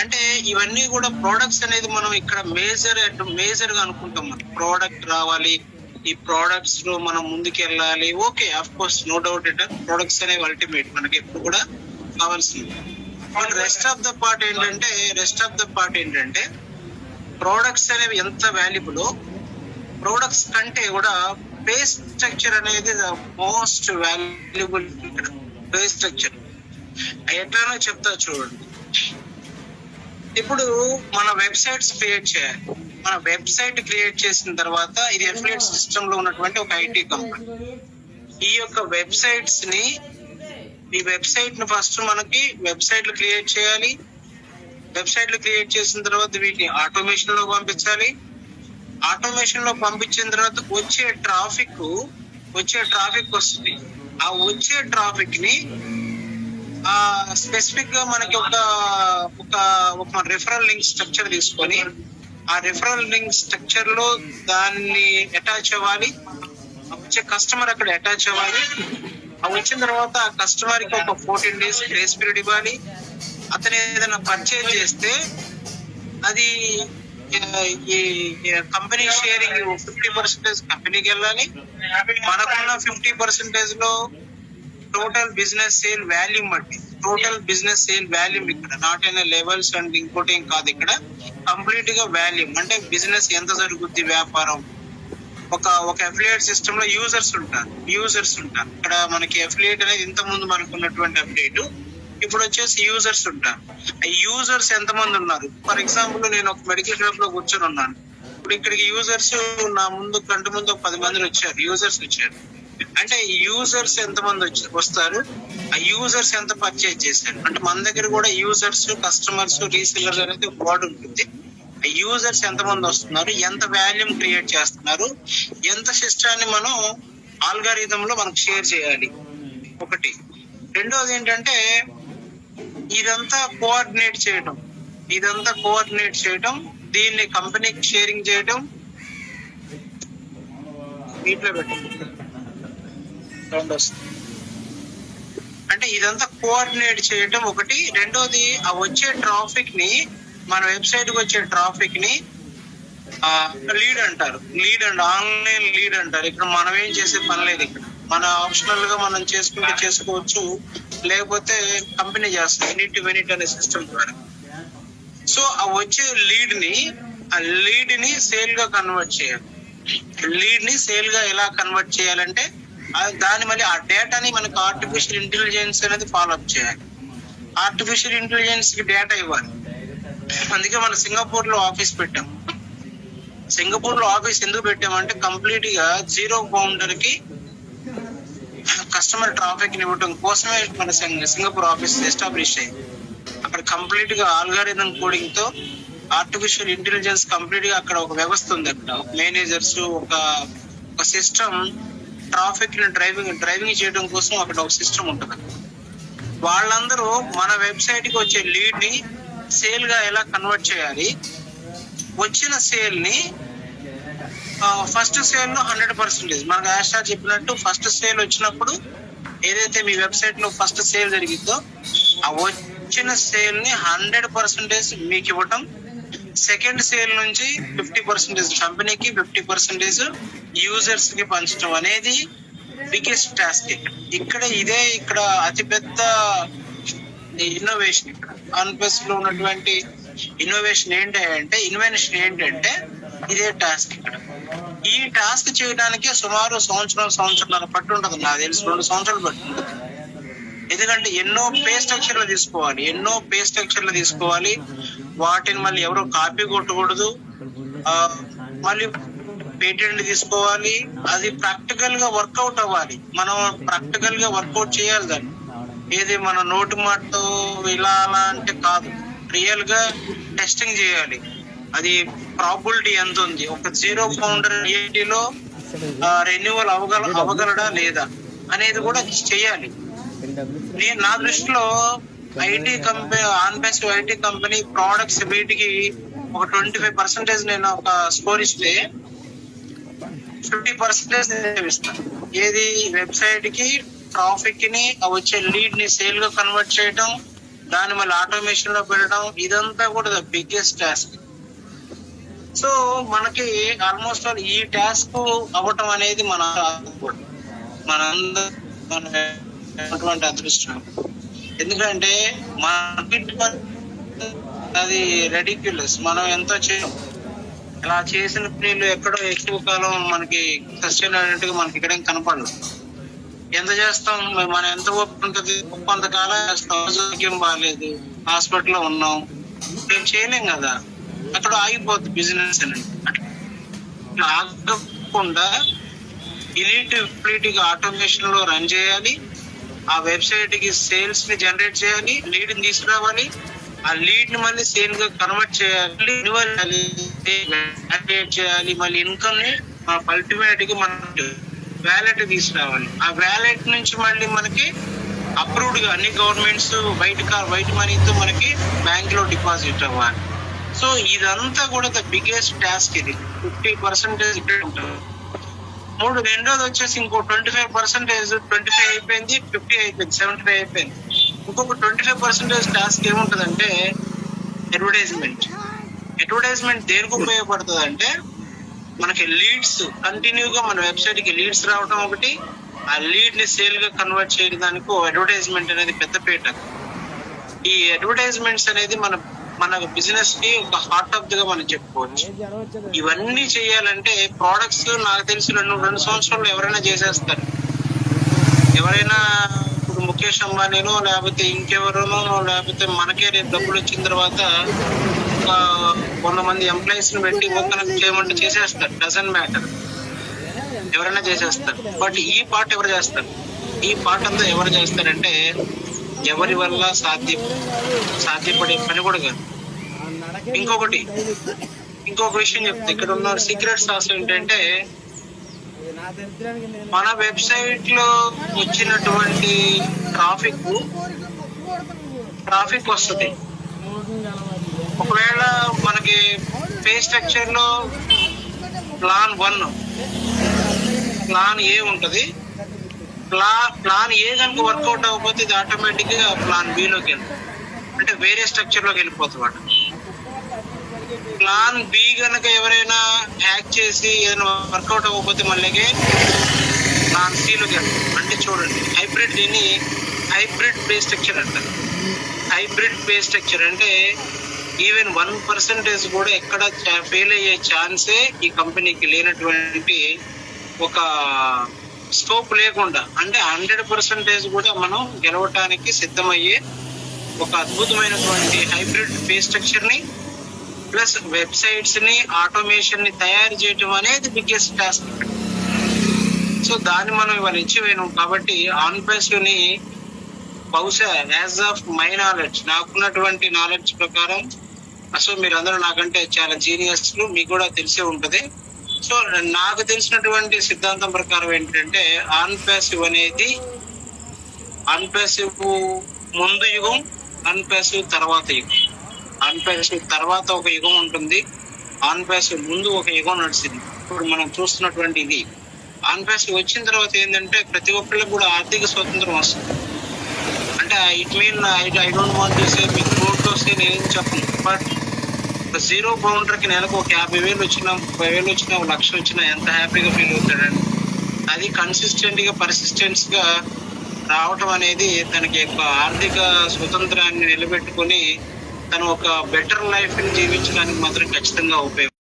అంటే ఇవన్నీ కూడా ప్రోడక్ట్స్ అనేది మనం ఇక్కడ మేజర్ గా అనుకుంటాం. మనం ప్రోడక్ట్ రావాలి, ఈ ప్రోడక్ట్స్ లో మనం ముందుకు వెళ్ళాలి. Okay, of course, no doubt it, products అనేవి అల్టిమేట్ మనకి ఎప్పుడు కూడా కావాల్సింది. But rest of the part ఏంటంటే ప్రోడక్ట్స్ అనేవి ఎంత వాల్యుబుల్, ప్రోడక్ట్స్ కంటే కూడా పే స్ట్రక్చర్ అనేది ద మోస్ట్ వాల్యుబుల్. ఇక్కడ పే స్ట్రక్చర్ ఎట్లానో చెప్తా చూడండి. ఇప్పుడు మన వెబ్సైట్స్ క్రియేట్ చేయాలి. మన వెబ్సైట్ క్రియేట్ చేసిన తర్వాత, ఇది అఫిలియేట్ సిస్టమ్ లో ఉన్నటువంటి ఒక ఐటీ కంపెనీ. ఈ యొక్క వెబ్సైట్స్ ని, ఈ వెబ్సైట్ ని ఫస్ట్ మనకి వెబ్సైట్లు క్రియేట్ చేయాలి. వెబ్సైట్లు క్రియేట్ చేసిన తర్వాత వీటిని ఆటోమేషన్ లో పంపించాలి. ఆటోమేషన్ లో పంపించిన తర్వాత వచ్చే ట్రాఫిక్ వస్తుంది. ఆ వచ్చే ట్రాఫిక్ ని స్పెసిఫిక్ గా మనకి ఒక రిఫరల్ లింక్ స్ట్రక్చర్ తీసుకొని, ఆ రిఫరల్ లింక్ స్ట్రక్చర్ లో దాన్ని అటాచ్ అవ్వాలి. వచ్చే కస్టమర్ అక్కడ అటాచ్ అవ్వాలి. వచ్చిన తర్వాత ఆ కస్టమర్ కి ఒక 14 days గ్రేస్ పీరియడ్ ఇవ్వాలి. అతను ఏదైనా పర్చేజ్ చేస్తే అది ఈ కంపెనీ షేరింగ్ 50% కంపెనీకి వెళ్ళాలి. మనకున్న 50% లో టోటల్ బిజినెస్ సేల్ వాల్యూమ్ బట్టి, ఇక్కడ నాట్ అయిన లెవెల్స్ అండ్ ఇంకోటి ఏం కాదు. ఇక్కడ కంప్లీట్ గా వాల్యూమ్ అంటే బిజినెస్ ఎంత జరుగుద్ది, వ్యాపారం. ఒక అఫిలియేట్ సిస్టమ్ లో యూజర్స్ ఉంటారు. ఇక్కడ మనకి అఫిలియేట్ అనేది ఇంత ముందు మనకు ఉన్నటువంటి అప్డేట్, ఇప్పుడు వచ్చేసి యూజర్స్ ఉంటారు. యూజర్స్ ఎంతమంది ఉన్నారు? ఫర్ ఎగ్జాంపుల్, నేను ఒక మెడికల్ షాప్ లో కూర్చొని ఉన్నాను. ఇప్పుడు ఇక్కడికి యూజర్స్ నా కంటి ముందు 10 మంది వచ్చారు. అంటే యూజర్స్ ఎంతమంది వస్తారు, ఆ యూజర్స్ ఎంత పర్చేజ్ చేశారు. అంటే మన దగ్గర కూడా యూజర్స్, కస్టమర్స్, రీసెల్లర్స్ అనేది ఒక బోర్డు ఉంటుంది. ఆ యూజర్స్ ఎంతమంది వస్తున్నారు, ఎంత వాల్యూమ్ క్రియేట్ చేస్తున్నారు, ఎంత సిస్టాన్ని మనం ఆల్గారిథం లో మనకు షేర్ చేయాలి. ఒకటి. రెండోది ఏంటంటే ఇదంతా కోఆర్డినేట్ చేయడం, దీన్ని కంపెనీకి షేరింగ్ చేయడం. వీటిలో అంటే ఇదంతా కోఆర్డినేట్ చేయడం ఒకటి. రెండోది ఆ వచ్చే ట్రాఫిక్ ని, మన వెబ్సైట్ కి వచ్చే ట్రాఫిక్ ని లీడ్ అంటారు. ఆన్లైన్ లీడ్ అంటారు. ఇక్కడ మనం ఏం చేసే పని లేదు. ఇక్కడ మన ఆప్షనల్ గా మనం చేసుకోవచ్చు, లేకపోతే కంపెనీ చేస్తుంది యూనిట్ టు యూనిట్ అనే సిస్టమ్ ద్వారా. సో ఆ వచ్చే లీడ్ ని సేల్ గా కన్వర్ట్ చేయాలి. ఎలా కన్వర్ట్ చేయాలంటే దాని మళ్ళీ ఆ డేటాని మనకు ఆర్టిఫిషియల్ ఇంటెలిజెన్స్ అనేది ఫాలో అప్ చేయాలి. ఆర్టిఫిషియల్ ఇంటెలిజెన్స్ కి డేటా ఇవ్వాలి. అందుకే మనం సింగపూర్ లో ఆఫీస్ పెట్టాం. ఎందుకు పెట్టామంటే కంప్లీట్ గా జీరో బౌండర్ కి కస్టమర్ ట్రాఫిక్ ని ఇవ్వడం కోసమే మన సింగపూర్ ఆఫీస్ ఎస్టాబ్లిష్ అయింది. అక్కడ కంప్లీట్ గా ఆల్గారిథం కోడింగ్ తో ఆర్టిఫిషియల్ ఇంటెలిజెన్స్ కంప్లీట్ గా అక్కడ ఒక వ్యవస్థ ఉంది. అక్కడ మేనేజర్స్, ఒక సిస్టమ్ ట్రాఫిక్ ని డ్రైవింగ్ చేయడం కోసం అక్కడ ఒక సిస్టమ్ ఉంటుంది. వాళ్ళందరూ మన వెబ్సైట్ కి వచ్చే లీడ్ ని సేల్ గా ఎలా కన్వర్ట్ చేయాలి, వచ్చిన సేల్ ని ఫస్ట్ సేల్ లో 100%, మనకు ఆశా చెప్పినట్టు ఫస్ట్ సేల్ వచ్చినప్పుడు ఏదైతే మీ వెబ్సైట్ లో ఫస్ట్ సేల్ జరిగిందో ఆ వచ్చిన సేల్ ని 100% మీకు ఇవ్వటం. సెకండ్ సేల్ నుంచి 50% కంపెనీకి, 50% యూజర్స్ కి పంచడం అనేది బిగ్గెస్ట్ టాస్క్. ఇక్కడ అతిపెద్ద ఇన్నోవేషన్. ఇక్కడ ఆన్ప్లస్ లో ఉన్నటువంటి ఇన్నోవేషన్ ఏంటంటే ఇదే టాస్క్. ఇక్కడ ఈ టాస్క్ చేయడానికి సుమారు సంవత్సరంన్నర పట్టు ఉంటుంది. నాకు తెలిసి 2 సంవత్సరాలు పట్టు ఉంటుంది. ఎందుకంటే ఎన్నో పే స్ట్రక్చర్లు తీసుకోవాలి. వాటిని మళ్ళీ ఎవరో కాపీ కొట్టకూడదు. మళ్ళీ పేటెంట్ తీసుకోవాలి. అది ప్రాక్టికల్ గా వర్కౌట్ అవ్వాలి. మనం ప్రాక్టికల్ గా వర్కౌట్ చేయాలి. దాన్ని ఏది మన నోటి మాటతో ఇలా అలా అంటే కాదు, రియల్ గా టెస్టింగ్ చేయాలి. అది ప్రాబిలిటీ ఎంత ఉంది, ఒక జీరో బౌండరీ రియాలిటీలో రెన్యువల్ అవ్వగలడా లేదా అనేది కూడా చేయాలి. నా దృష్టిలో ఐటీ కంపెనీ, ఆన్బేస్డ్ ఐటీ కంపెనీ ప్రోడక్ట్స్ వీటికి ఒక 25% నేను ఒక స్కోర్ ఇస్తే 50% ఇస్తాను. ఏది వెబ్సైట్ కి, ట్రాఫిక్ ని, వచ్చే లీడ్ ని సేల్ గా కన్వర్ట్ చేయడం, దాన్ని మళ్ళీ ఆటోమేషన్ లో పెట్టడం, ఇదంతా కూడా ద బిగ్గెస్ట్ టాస్క్. సో మనకి ఆల్మోస్ట్ ఆల్ ఈ టాస్క్ అవ్వటం అనేది మనందరి అదృష్టం. ఎందుకంటే మార్కెట్ అది రెడిక్యులస్. మనం ఎంతో ఇలా చేసిన పనులు ఎక్కడో ఎక్కువ కాలం మనకి సస్టైన్ అయినట్టుగా మనకి ఇక్కడ కనపడదు. ఎంత చేస్తాం, మనం ఎంత ఒప్పుకుంటుంది, కొంతకాలం చేస్తాం, ఆరోగ్యం బాగాలేదు, హాస్పిటల్లో ఉన్నాం, మేము చేయలేం కదా, అక్కడ ఆగిపోద్ది బిజినెస్ అనేది. అట్లా ఆగకుండా కంప్లీట్ గా ఆటోమేషన్ లో రన్ చేయాలి, ఆ వెబ్సైట్ కి సేల్స్ ని జనరేట్ చేయాలి, లీడ్ ని తీసుకురావాలి, ఆ లీడ్ ని మళ్ళీ సేల్ గా కన్వర్ట్ చేయాలి, చేయాలి, మళ్ళీ ఇన్కమ్ ని అల్టిమేట్ గా మనం వ్యాలెట్ తీసుకురావాలి. ఆ వ్యాలెట్ నుంచి మళ్ళీ మనకి అప్రూవ్డ్ గా అన్ని గవర్నమెంట్స్ వైట్ మనీతో మనకి బ్యాంక్ లో డిపాజిట్ అవ్వాలి. సో ఇదంతా కూడా ద బిగ్గెస్ట్ టాస్క్. ఇది 50% ఇక్కడ ఉంటుంది. రెండోది వచ్చేసి ఇంకో 25%, 25 అయిపోయింది, 50 అయిపోయింది, 75 అయిపోయింది. ఇంకొక 25% టాస్క్ ఏముంటదంటే అడ్వర్టైజ్మెంట్ దేనికి ఉపయోగపడుతుంది అంటే, మనకి లీడ్స్ కంటిన్యూగా మన వెబ్సైట్ కి లీడ్స్ రావడం ఒకటి, ఆ లీడ్ ని సేల్ గా కన్వర్ట్ చేయడానికి అడ్వర్టైజ్మెంట్ అనేది పెద్ద పీట. ఈ అడ్వర్టైజ్మెంట్స్ అనేది మన బిజినెస్ కి ఒక హార్ట్ ఆఫ్ గా మనం చెప్పుకోవచ్చు. ఇవన్నీ చేయాలంటే ప్రోడక్ట్స్ నాకు తెలిసి 2 సంవత్సరాలు ఎవరైనా చేసేస్తారు. ఎవరైనా ఇప్పుడు ముఖేష్ అంబానీనో లేకపోతే ఇంకెవరోనో, లేకపోతే మనకే రేపు డబ్బులు వచ్చిన తర్వాత 100 మంది ఎంప్లాయీస్ ని పెట్టి ఓపెన్ చేయమంటే చేసేస్తారు. డజంట్ మ్యాటర్, ఎవరైనా చేసేస్తారు. బట్ ఈ పార్ట్ ఎవరు చేస్తారు? ఈ పార్ట్ అంతా ఎవరు చేస్తారంటే ఎవరి వల్ల సాధ్యపడే పని కూడా కాదు. ఇంకొక విషయం చెప్తే, ఇక్కడ ఉన్న సీక్రెట్ సాస్ ఏంటంటే, మన వెబ్సైట్ లో వచ్చినటువంటి ట్రాఫిక్ వస్తుంది. ఒకవేళ మనకి పే స్ట్రక్చర్ లో ప్లాన్ 1, ప్లాన్ ఏ ఉంటది. ప్లాన్ ఏ కనుక వర్కౌట్ అవ్వకపోతే ఇది ఆటోమేటిక్ గా ప్లాన్ బి లోకి వెళ్తుంది, అంటే వేరే స్ట్రక్చర్ లోకి వెళ్ళిపోతుంది. ప్లాన్ బి కనుక ఎవరైనా హ్యాక్ చేసి ఏదైనా వర్కౌట్ అవ్వకపోతే మళ్ళీ ప్లాన్ సి లోకి వెళ్తుంది. అంటే చూడండి, దీన్ని హైబ్రిడ్ పే స్ట్రక్చర్ అంటారు. హైబ్రిడ్ పే స్ట్రక్చర్ అంటే ఈవెన్ 1% కూడా ఎక్కడ ఫెయిల్ అయ్యే ఛాన్సే ఈ కంపెనీకి లేనటువంటి ఒక స్కోప్ లేకుండా, అంటే 100% కూడా మనం గెలవటానికి సిద్ధమయ్యే ఒక అద్భుతమైనటువంటి హైబ్రిడ్ పే స్ట్రక్చర్ ని ప్లస్ వెబ్సైట్స్ ని ఆటోమేషన్ ని తయారు చేయటం అనేది బిగ్గెస్ట్ టాస్క్. సో దాన్ని మనం ఇవాళ ఇచ్చిపోయినాం. కాబట్టి ఆన్ ప్యాసివ్ ని బహుశా యాజ్ ఆఫ్ మై నాలెడ్జ్, నాకున్నటువంటి నాలెడ్జ్ ప్రకారం, అసలు మీరందరూ నాకంటే చాలా జీనియస్లు, మీకు కూడా తెలిసే ఉంటది. సో నాకు తెలిసినటువంటి సిద్ధాంతం ప్రకారం ఏంటంటే, ఆన్ ప్యాసివ్ అనేది ఆన్ ప్యాసివ్ ముందు యుగం, ఆన్ ప్యాసివ్ తర్వాత యుగం. ఆన్ ప్యాసివ్ తర్వాత ఒక యుగం ఉంటుంది, ఆన్ ప్యాసివ్ ముందు ఒక యుగం నడిచింది. ఇప్పుడు మనం చూస్తున్నటువంటి ఇది ఆన్ ప్యాసివ్ వచ్చిన తర్వాత ఏంటంటే, ప్రతి ఒక్కరికి కూడా ఆర్థిక స్వతంత్రం వస్తుంది. అంటే it mean I don't want to say మీకు కోర్టు వస్తే నేనేం చెప్పను, బట్ జీరో బౌండరీకి నెలకు ఒక 50,000 వచ్చినా, 30,000 వచ్చినా, 1,00,000 వచ్చినా ఎంత హ్యాపీగా ఫీల్ అవుతాడండి. అది పర్సిస్టెన్స్ గా రావటం అనేది తనకి యొక్క ఆర్థిక స్వతంత్రాన్ని నిలబెట్టుకుని తను ఒక బెటర్ లైఫ్ ని జీవించడానికి మాత్రం ఖచ్చితంగా ఉపయోగం.